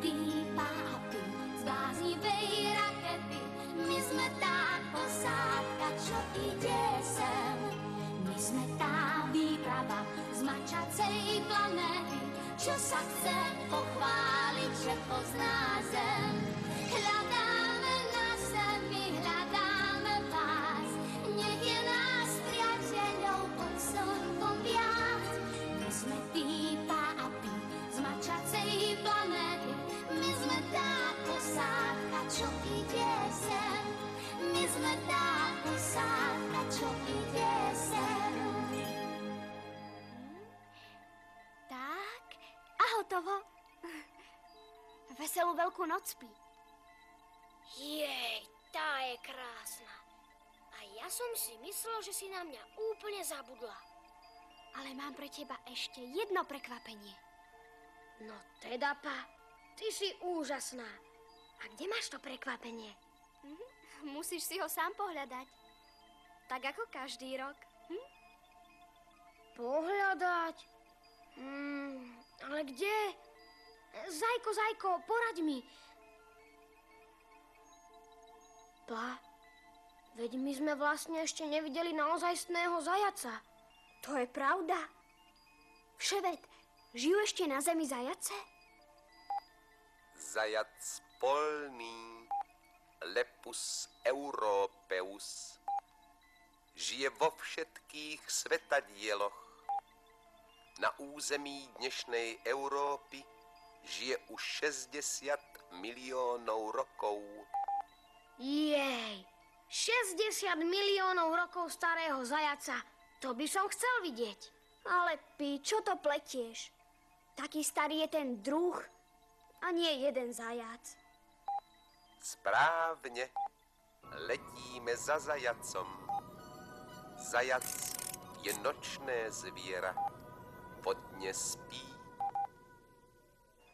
tí pápy z bláznivej rakety. My sme tá posádka, čo ide sem. My sme tá výprava z mačacej planéty, čo sa chce pochváliť, že pozná zem. Hľadáme na zemi, hľadáme vás, nech je nás priateľov pod slnkom viac. My sme tí pápy z mačacej planéty, my sme tá posádka, čo ide sem. My sme tá posádka, čo ide sem. Tak, a hotovo. Veselú veľkú noc spí. Jej, tá je krásna. A ja som si myslel, že si na mňa úplne zabudla. Ale mám pre teba ešte jedno prekvapenie. No teda, pa, ty si úžasná. A kde máš to prekvapenie? Musíš si ho sám pohľadať. Tak ako každý rok. Pohľadať? Ale kde? Zajko, poraď mi. Pa, veď my sme vlastne ešte nevideli naozajstného zajaca. To je pravda. Vševet, žijú ešte na zemi zajace? Zajac polný, Lepus europeus, žije vo všetkých svetadieloch. Na území dnešnej Európy žije už 60 miliónov rokov. Jej, 60 miliónov rokov starého zajaca, to by som chcel vidieť. Ale Pi, čo to pletieš? Taký starý je ten druh a nie jeden zajac. Správne, letíme za zajacom. Zajac je nočné zviera, vodne spí.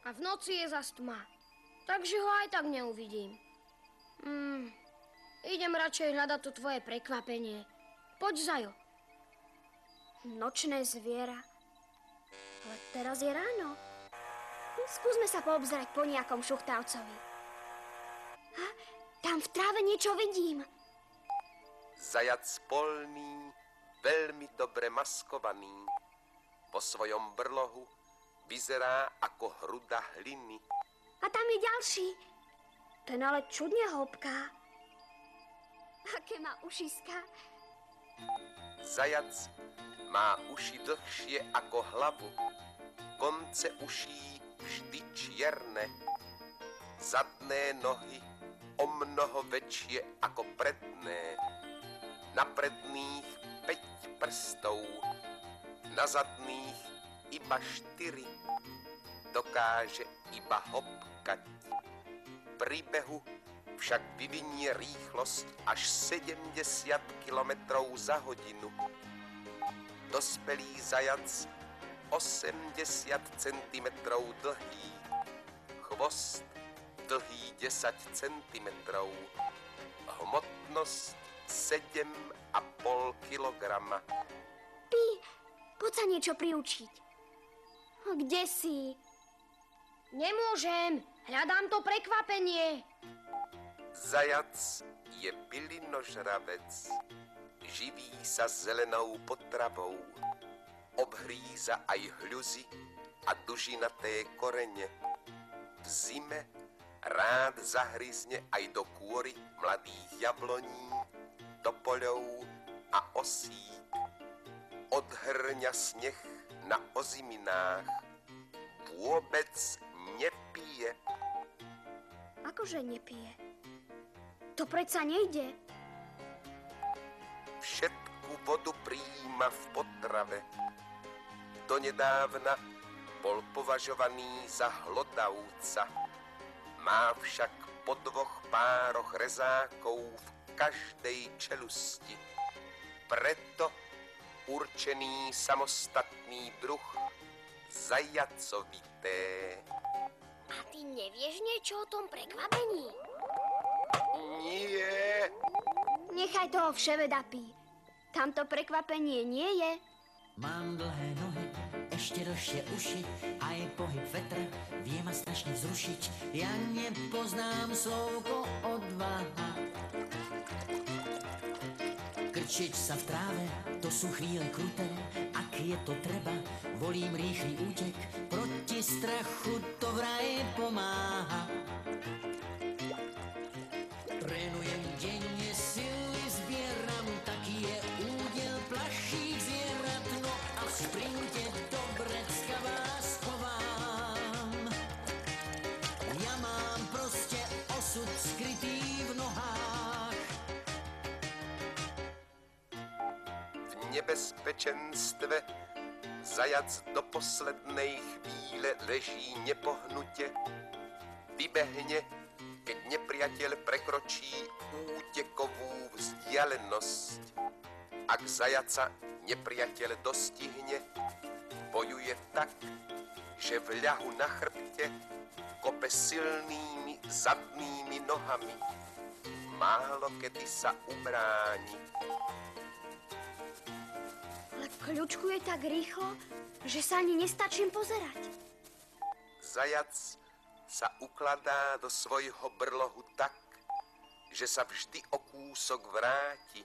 A v noci je zas tma, takže ho aj tak neuvidím. Idem radšej hľadať to tvoje prekvapenie. Poď, Zajo. Nočné zviera. Ale teraz je ráno. Skúsme sa poobzerať po nejakom šuchtavcovi. A tam v tráve niečo vidím. Zajac polný, veľmi dobre maskovaný. Po svojom brlohu vyzerá ako hruda hliny. A tam je ďalší. Ten ale čudne hĺbká. Aké má ušiska. Zajac má uši dlhšie ako hlavu. Konce uší vždy čierne. Zadné nohy o mnoho väčšie ako predné. Na predných 5 prstov, na zadných iba 4. Dokáže iba hopkať. Pri behu však vyvinie rýchlosť až 70 km za hodinu. Dospelý zajac 80 cm dlhý, chvost dlhý 10 cm, hmotnosť 7,5 kg. Pi, poď sa niečo priučiť. Kde si? Nemôžem, hľadám to prekvapenie. Zajac je bylinožravec. Živí sa zelenou potravou. Obhríza aj hľuzy a dužinaté korene. V zime rád zahryzne aj do kôry mladých jabloní, topoľov a osík. Odhrňa sneh na oziminách. Vôbec nepije. Akože nepije? To predsa nejde. Všetku vodu prijíma v potrave. Donedávna bol považovaný za hlodavca. Má však po 2 pároch rezákov v každej čelusti. Preto určený samostatný druh zajacovité. A ty nevieš niečo o tom prekvapení? Nie. Nechaj toho vševeda, Pi. Tamto prekvapenie nie je. Mám dlhé nohy, ešte dlhšie uši, aj pohyb vetra vie ma strašne vzrušiť. Ja nepoznám slovko odvaha. Krčiť sa v tráve, to sú chvíle kruté, ak je to treba, volím rýchly útek, proti strachu to vraj pomáha. Trénujem denne, sily zbieram, taký je údel plaších zvierat, no a v sprinte do vrecka vás chovám. Ja mám proste osud skrytý v nohách. V nebezpečenstve zajac do poslednej chvíle leží nepohnutě, vybehne, keď nepriateľ prekročí útekovú vzdialenosť. Ak zajaca nepriateľ dostihne, bojuje tak, že v ľahu na chrbte kope silnými zadnými nohami. Málo kedy sa ubráni. Ale kľučkuje tak rýchlo, že sa ani nestačím pozerať. Zajac sa ukladá do svojho brlohu tak, že sa vždy o kúsok vráti,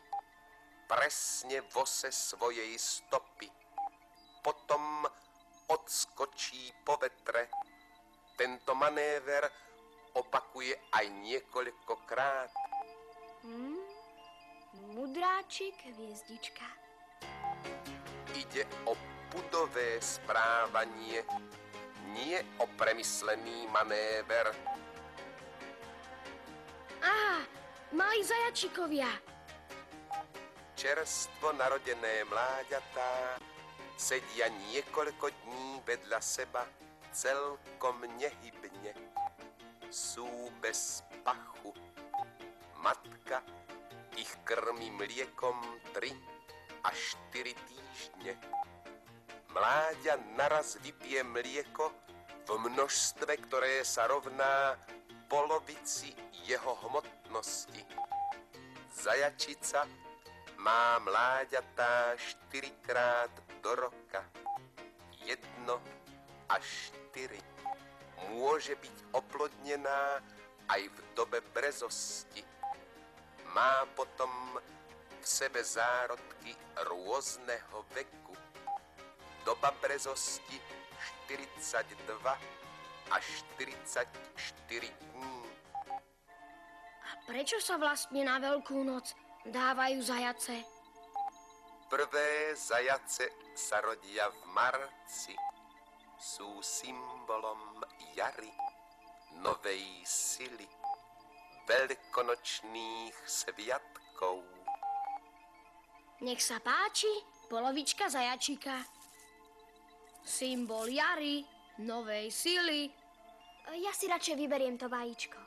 presne v ose svojej stopy. Potom odskočí po vetre. Tento manéver opakuje aj niekoľkokrát. Mudráčik, hviezdička. Ide o pudové správanie, nie o premyslený manéver. Á, malí zajačikovia. Čerstvo narodené mláďatá sedia niekoľko dní vedľa seba celkom nehybne. Sú bez pachu. Matka ich krmi mliekom 3 až 4 týždne. Mláďa naraz vypije mlieko v množstve, ktoré sa rovná polovici jeho hmotnosti. Zajačica má mláďatá 4-krát do roka. 1 až 4. Môže byť oplodnená aj v dobe brezosti. Má potom v sebe zárodky rôzneho veku. Doba brezosti 42 až 44 dní. A prečo sa vlastne na Veľkú noc dávajú zajace? Prvé zajace sa rodia v marci. Sú symbolom jary, novej sily, veľkonočných sviatkov. Nech sa páči, polovička zajačika. Symbol jary, novej sily. Ja si radšej vyberiem to vajíčko.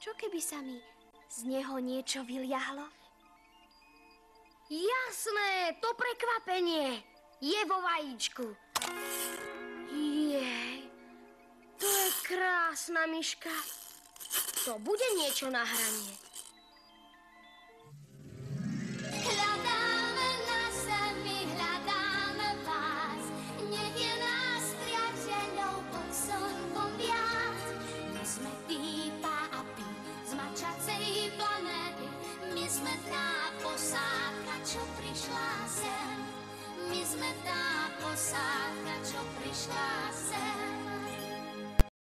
Čo keby sa mi z neho niečo vyliahlo? Jasné, to prekvapenie je vo vajíčku. Jej, to je krásna myška. To bude niečo na hranie. Hľadáme na zemi, hľadáme vás. Nech je nás priateľov pod slnkom viac. My sme Pípa a Pi z mačacej planéty. My sme tá posádka, čo prišla sem. My sme tá posádka, čo prišla